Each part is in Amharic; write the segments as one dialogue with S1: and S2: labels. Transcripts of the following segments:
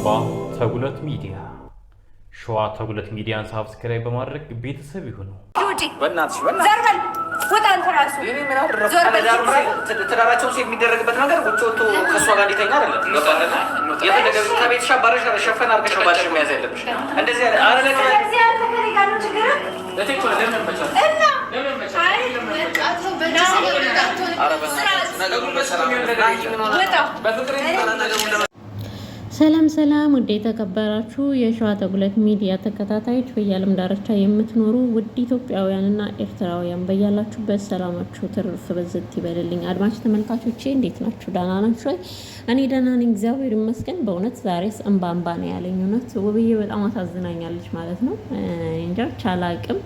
S1: አባ ተጉለት ሚዲያ ሸዋ ተጉለት ሚዲያን ሰብስክራይብ በማድረግ ቤተሰብ ይሁኑ።
S2: በእናትሽ ዘርበል ወጣ አንተ ራሱ እኔ ምን አደረኩ? ተዳራቸው የሚደረግበት ነገር ውጭ ወጥቶ ከሷ ጋር እንዲተኛ አይደለም። ገባለና የተደገበ ከቤትሽ አባረሽ ሸፈን አድርገሽ ባልሽ መያዝ ያለብሽ እንደዚህ አይደል? አረ ለዚህ አንተ ከኔ ጋር ነው ችግር ለቴኮ ለምን መቻል እና ለምን መቻል አይ ወጣቶ በዳው አረ በእናትሽ ነገሩ በሰላም ወጣ በፍቅር ነገሩ
S3: ሰላም ሰላም ውድ የተከበራችሁ የሸዋ ተጉለት ሚዲያ ተከታታዮች በየዓለም ዳርቻ የምትኖሩ ውድ ኢትዮጵያውያንና ኤርትራውያን በያላችሁበት ሰላማችሁ ትርፍ በዝት ይበልልኝ። አድማጭ ተመልካቾቼ እንዴት ናችሁ? ደህና ናችሁ ወይ? እኔ ደህና ነኝ፣ እግዚአብሔር ይመስገን። በእውነት ዛሬስ እንባ ነው ያለኝ። እውነት ውብዬ በጣም አሳዝናኛለች ማለት ነው። እንጃ ቻላቅም።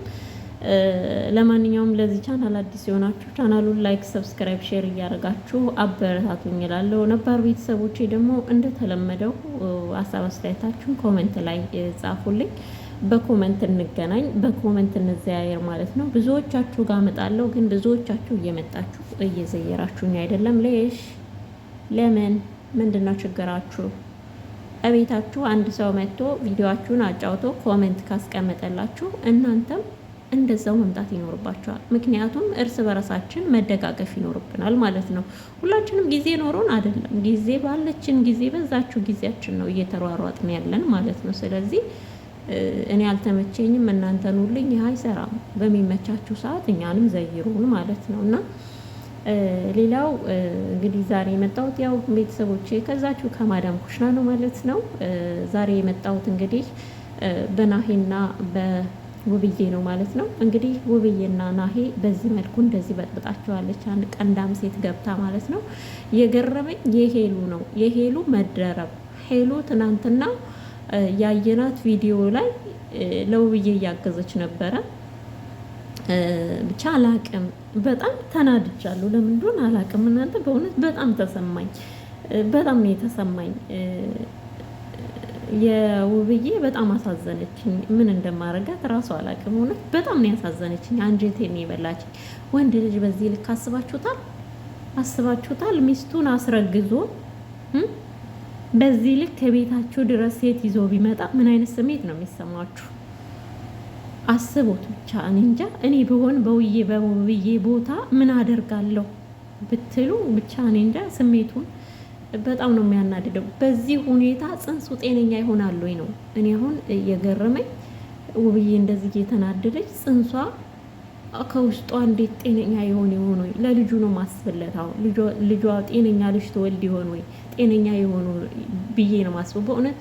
S3: ለማንኛውም ለዚህ ቻናል አዲስ የሆናችሁ ቻናሉን ላይክ፣ ሰብስክራይብ፣ ሼር እያደረጋችሁ አበረታቱኝ እላለሁ። ነባር ቤተሰቦቼ ደግሞ እንደተለመደው ሀሳብ አስተያየታችሁን ኮሜንት ላይ ጻፉልኝ። በኮሜንት እንገናኝ፣ በኮሜንት እንዘያየር ማለት ነው። ብዙዎቻችሁ ጋር እመጣለሁ፣ ግን ብዙዎቻችሁ እየመጣችሁ እየዘየራችሁኝ አይደለም። ለምን? ምንድነው ችግራችሁ? እቤታችሁ አንድ ሰው መጥቶ ቪዲዮአችሁን አጫውቶ ኮሜንት ካስቀመጠላችሁ እናንተም እንደዛው መምጣት ይኖርባቸዋል። ምክንያቱም እርስ በራሳችን መደጋገፍ ይኖርብናል ማለት ነው። ሁላችንም ጊዜ ኖሮን አይደለም፣ ጊዜ ባለችን ጊዜ በዛችሁ ጊዜያችን ነው እየተሯሯጥን ያለን ማለት ነው። ስለዚህ እኔ አልተመቸኝም እናንተ ኑልኝ፣ ይህ አይሰራም። በሚመቻችሁ ሰዓት እኛንም ዘይሩን ማለት ነው። እና ሌላው እንግዲህ ዛሬ የመጣሁት ያው ቤተሰቦቼ ከዛችሁ ከማዳም ኩሽና ነው ማለት ነው። ዛሬ የመጣሁት እንግዲህ በናሂና ውብዬ ነው ማለት ነው። እንግዲህ ውብዬና ናሂ በዚህ መልኩ እንደዚህ በጥብጣቸዋለች። አንድ ቀንዳም ሴት ገብታ ማለት ነው። የገረመኝ የሄሉ ነው፣ የሄሉ መደረብ። ሄሉ ትናንትና ያየናት ቪዲዮ ላይ ለውብዬ እያገዘች ነበረ። ብቻ አላቅም፣ በጣም ተናድጃለሁ። ለምን እንደሆነ አላቅም። እናንተ በእውነት በጣም ተሰማኝ፣ በጣም ነው የተሰማኝ። የውብዬ በጣም አሳዘነችኝ። ምን እንደማረጋት ራሱ አላውቅም። እውነት በጣም ነው ያሳዘነችኝ፣ አንጀቴን የበላችኝ። ወንድ ልጅ በዚህ ልክ አስባችሁታል? ሚስቱን አስረግዞ በዚህ ልክ ከቤታችሁ ድረስ ሴት ይዞ ቢመጣ ምን አይነት ስሜት ነው የሚሰማችሁ? አስቡት ብቻ። እኔ እንጃ። እኔ ብሆን በውብዬ ቦታ ምን አደርጋለሁ ብትሉ ብቻ እኔ እንጃ ስሜቱን በጣም ነው የሚያናድደው። በዚህ ሁኔታ ጽንሱ ጤነኛ ይሆናል ወይ ነው እኔ አሁን የገረመኝ። ውብዬ እንደዚህ እየተናደደች ጽንሷ ከውስጧ እንዴት ጤነኛ ይሆን ወይ? ለልጁ ነው ማስበለት። አሁን ልጇ ጤነኛ ልጅ ትወልድ ይሆን ወይ? ጤነኛ የሆኑ ብዬ ነው ማስበው በእውነት።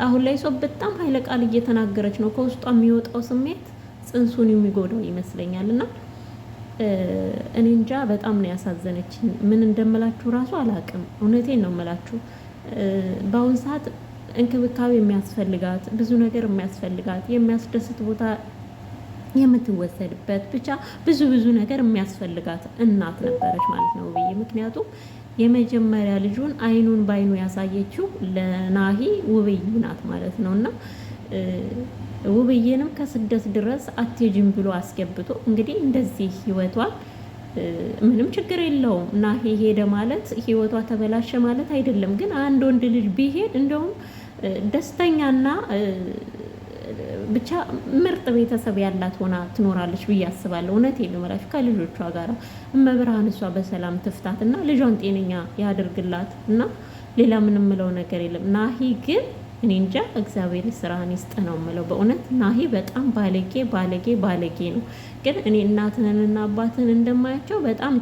S3: አሁን ላይ ሰው በጣም ኃይለ ቃል እየተናገረች ነው። ከውስጧ የሚወጣው ስሜት ጽንሱን የሚጎዳው ይመስለኛል። እና እኔ እንጃ በጣም ነው ያሳዘነችኝ። ምን እንደምላችሁ ራሱ አላቅም። እውነቴን ነው የምላችሁ። በአሁን ሰዓት እንክብካቤ የሚያስፈልጋት ብዙ ነገር የሚያስፈልጋት የሚያስደስት ቦታ የምትወሰድበት ብቻ ብዙ ነገር የሚያስፈልጋት እናት ነበረች ማለት ነው ውብዬ። ምክንያቱም የመጀመሪያ ልጁን አይኑን ባይኑ ያሳየችው ለናሂ ውብዬ ናት ማለት ነው። እና ውብዬንም ከስደት ድረስ አትሄጂም ብሎ አስገብቶ እንግዲህ እንደዚህ ህይወቷን ምንም ችግር የለውም። ናሂ ሄደ ማለት ህይወቷ ተበላሸ ማለት አይደለም። ግን አንድ ወንድ ልጅ ቢሄድ እንደውም ደስተኛና ብቻ ምርጥ ቤተሰብ ያላት ሆና ትኖራለች ብዬ አስባለሁ። እውነቴን ነው የምላችሁ። ከልጆቿ ጋር እመብርሃን እሷ በሰላም ትፍታት እና ልጇን ጤነኛ ያድርግላት እና ሌላ ምንም ምለው ነገር የለም። ናሂ ግን እኔ እንጃ፣ እግዚአብሔር ስራህን ይስጥ ነው የምለው በእውነት። ናሂ በጣም ባለጌ ነው። ግን እኔ እናትንና አባትን እንደማያቸው በጣም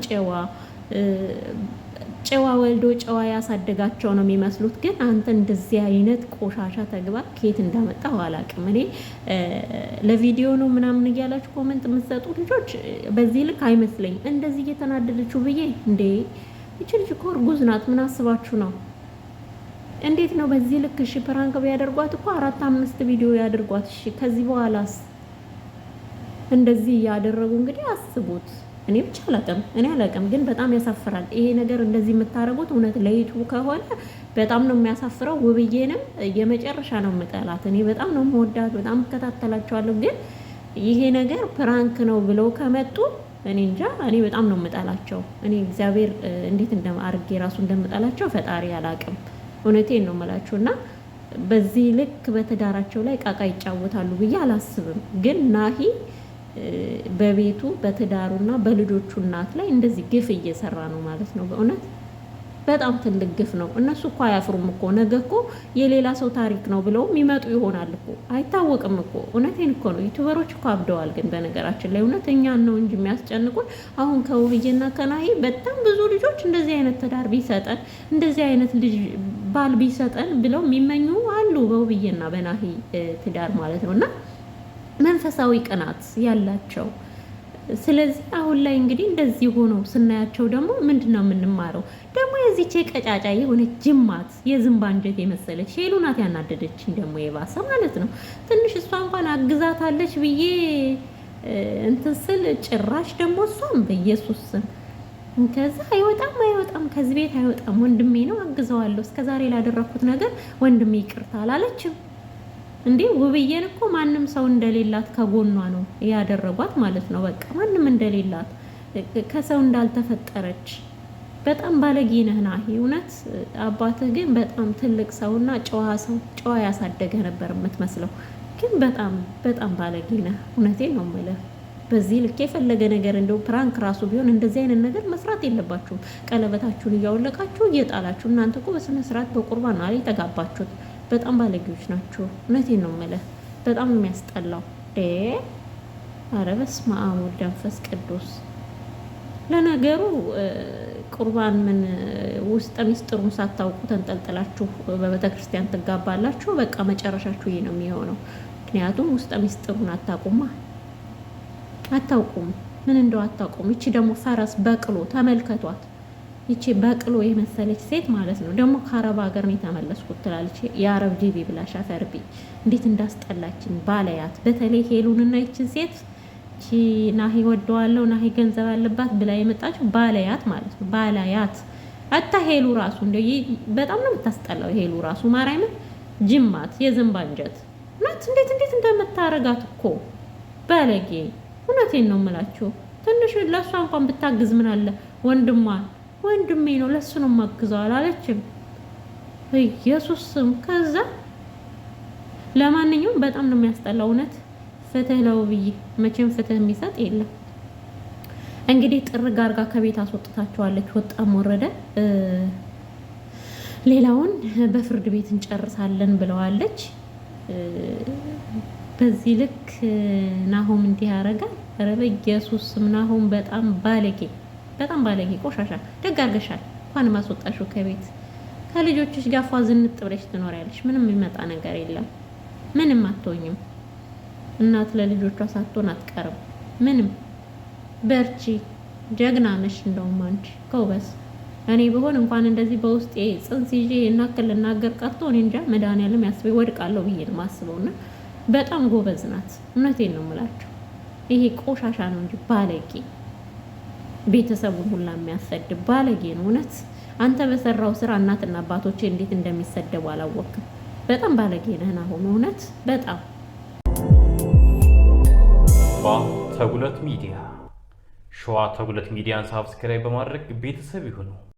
S3: ጨዋ ወልዶ ጨዋ ያሳደጋቸው ነው የሚመስሉት። ግን አንተ እንደዚህ አይነት ቆሻሻ ተግባር ከየት እንዳመጣው አላውቅም። እኔ ለቪዲዮ ነው ምናምን እያላችሁ ኮመንት የምትሰጡ ልጆች በዚህ ልክ አይመስለኝም። እንደዚህ እየተናደደችው ብዬ እንዴ ይቺ ልጅ እኮ እርጉዝ ናት። ምን አስባችሁ ነው? እንዴት ነው በዚህ ልክ? እሺ ፕራንክ ቢያደርጓት እኮ 4-5 ቪዲዮ ያድርጓት። እሺ ከዚህ በኋላስ እንደዚህ እያደረጉ እንግዲህ አስቡት። እኔ ብቻ አላውቅም፣ ግን በጣም ያሳፍራል ይሄ ነገር። እንደዚህ የምታረጉት እውነት ለዩቱብ ከሆነ በጣም ነው የሚያሳፍረው። ውብዬንም የመጨረሻ ነው የምጠላት። እኔ በጣም ነው የምወዳት፣ በጣም እከታተላቸዋለሁ። ግን ይሄ ነገር ፕራንክ ነው ብለው ከመጡ እኔ እንጃ፣ እኔ በጣም ነው የምጠላቸው። እኔ እግዚአብሔር እንዴት አድርጌ ራሱ እንደምጠላቸው ፈጣሪ አላውቅም። እውነቴን ነው የምላችሁና በዚህ ልክ በትዳራቸው ላይ ቃቃ ይጫወታሉ ብዬ አላስብም። ግን ናሂ በቤቱ በትዳሩና በልጆቹ እናት ላይ እንደዚህ ግፍ እየሰራ ነው ማለት ነው። በእውነት በጣም ትልቅ ግፍ ነው። እነሱ እኮ አያፍሩም እኮ ነገ እኮ የሌላ ሰው ታሪክ ነው ብለውም ይመጡ ይሆናል እኮ አይታወቅም እኮ። እውነቴን እኮ ነው። ዩቱበሮች እኮ አብደዋል። ግን በነገራችን ላይ እውነት እኛን ነው እንጂ የሚያስጨንቁን። አሁን ከውብዬና ከናሂ በጣም ብዙ ልጆች እንደዚህ አይነት ትዳር ቢሰጠን እንደዚህ አይነት ልጅ ባል ቢሰጠን ብለው የሚመኙ አሉ፣ በውብዬና በናሂ ትዳር ማለት ነው። እና መንፈሳዊ ቅናት ያላቸው። ስለዚህ አሁን ላይ እንግዲህ እንደዚህ ሆነው ስናያቸው ደግሞ ምንድን ነው የምንማረው? ደግሞ የዚች ቀጫጫ የሆነ ጅማት የዝንብ አንጀት የመሰለች ሄሉ ናት ያናደደችኝ፣ ደግሞ የባሰ ማለት ነው። ትንሽ እሷ እንኳን አግዛታለች ብዬ እንትን ስል ጭራሽ ደግሞ እሷም በኢየሱስ ስም ከዛ አይወጣም ከዚህ ቤት አይወጣም፣ ወንድሜ ነው አግዘዋለሁ፣ እስከዛሬ ላደረኩት ነገር ወንድሜ ይቅርታ አላለችም እንዴ? ውብዬን እኮ ማንም ሰው እንደሌላት ከጎኗ ነው ያደረጓት ማለት ነው። በቃ ማንም እንደሌላት ከሰው እንዳልተፈጠረች። በጣም ባለጌ ነህ ናሂ። እውነት አባትህ ግን በጣም ትልቅ ሰውና ጨዋ ያሳደገ ነበር የምትመስለው። ግን በጣም ባለጌ ነህ። እውነቴን ነው የምልህ። በዚህ ልክ የፈለገ ነገር እንደው ፕራንክ ራሱ ቢሆን እንደዚህ አይነት ነገር መስራት የለባችሁም። ቀለበታችሁን እያወለቃችሁ እየጣላችሁ እናንተ እኮ በስነ ስርዓት በቁርባን ላይ ተጋባችሁት። በጣም ባለጌዎች ናቸው። እውነቴን ነው የምልህ። በጣም ነው የሚያስጠላው። ኧረ በስመ አብ ወወልድ ወመንፈስ ቅዱስ። ለነገሩ ቁርባን ምን ውስጥ ሚስጥሩን ሳታውቁ ተንጠልጥላችሁ በቤተ ክርስቲያን ትጋባላችሁ። በቃ መጨረሻችሁ ይሄ ነው የሚሆነው። ምክንያቱም ውስጥ ሚስጥሩን አታውቁም። ምን እንደው አታውቁም። ይቺ ደግሞ ፈረስ በቅሎ ተመልከቷት። ይቺ በቅሎ የመሰለች ሴት ማለት ነው። ደግሞ ከአረብ ሀገር ነው የተመለስኩት ትላለች። የአረብ ጂቢ ብላ ሻፈርቢ እንዴት እንዳስጠላችን ባለያት። በተለይ ሄሉንና ይችን ሴት ይቺ ናሂ ወደዋለሁ ናሂ ገንዘብ አለባት ብላ የመጣችው ባለያት ማለት ነው። ባለያት አታ ሄሉ ራሱ እንደ በጣም ነው የምታስጠላው። ሄሉ ራሱ ማርያምን ጅማት የዝንብ አንጀት ናት። እንዴት እንደምታረጋት እኮ ባለጌ። እውነቴን ነው የምላችሁ። ትንሽ ለእሷ እንኳን ብታግዝ ምን አለ? ወንድሜ ነው ለሱ ነው ማግዘው አላለችም? ኢየሱስ ስም። ከዛ ለማንኛውም በጣም ነው የሚያስጠላው እውነት። ፍትህ ለውብዬ። መቼም ፍትህ የሚሰጥ የለም። እንግዲህ ጥርግ አርጋ ከቤት አስወጥታቸዋለች። ወጣም ወረደ ሌላውን በፍርድ ቤት እንጨርሳለን ብለዋለች። በዚህ ልክ ናሆም እንዲህ ያደርጋል? ኧረ በኢየሱስ ስም ናሆም በጣም ባለጌ ቆሻሻ። ደግ አድርገሻል እንኳን ማስወጣሽው ከቤት። ከልጆችሽ ጋር ፏ ዝንጥ ብለሽ ትኖሪያለሽ። ምንም የሚመጣ ነገር የለም። ምንም አትሆኝም። እናት ለልጆቿ ሳትሆን አትቀርም። ምንም። በርቺ፣ ጀግና ነሽ። እንደውም አንቺ ጎበዝ። እኔ ብሆን እንኳን እንደዚህ በውስጤ ጽንስ ይዤ እናክል ልናገር ቀርቶ እኔ እንጃ መድኃኒዓለም ያስበኝ ወድቃለሁ ብዬ ነው የማስበውና በጣም ጎበዝ ናት። እውነቴን ነው የምላቸው። ይሄ ቆሻሻ ነው እንጂ ባለጌ፣ ቤተሰቡን ሁላ የሚያሰድብ ባለጌ ነው እውነት። አንተ በሰራው ስራ እናትና አባቶቼ እንዴት እንደሚሰደቡ አላወቅም። በጣም ባለጌ ነህ ናሆም እውነት በጣም።
S1: ተጉለት ሚዲያ ሸዋ ተጉለት ሚዲያን ሳብስክራይብ በማድረግ ቤተሰብ ይሁኑ።